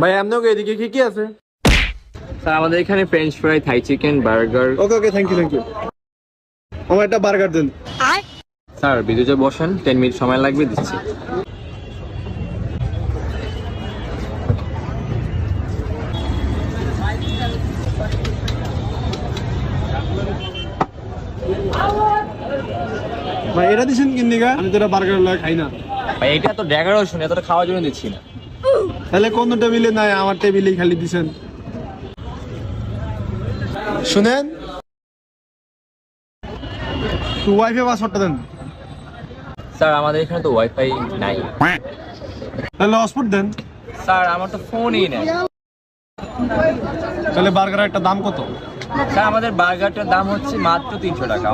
ভাই আপনাকে এদিকে কি কি আছে? স্যার আমাদের এখানে French fry, Thai chicken, burger. Okay okay, thank you. আমার একটা বার্গার দেন। স্যার বিদ্যুতে বসেন, 10 মিনিট সময় লাগবে, দিচ্ছি। ভাই এটা দিছেন কিন দিগা? আমি তো এটা বার্গার লাগে খাই না। ভাই এটা তো ডেকোরেশন, এতটা খাওয়ার জন্য দিচ্ছি না। তাহলে কোন টেবিলে নাই, আমার টেবিলেই খালি দিছেন। শুনেন, তো ওয়াইফাই পাসওয়ার্ডটা দেন। স্যার আমাদের এখানে তো ওয়াইফাই নাই। তাহলে হটস্পট দেন। স্যার আমার তো ফোনই নেই। তাহলে বার্গারের একটা দাম কত? স্যার আমাদের বার্গারটার দাম হচ্ছে মাত্র 300 টাকা।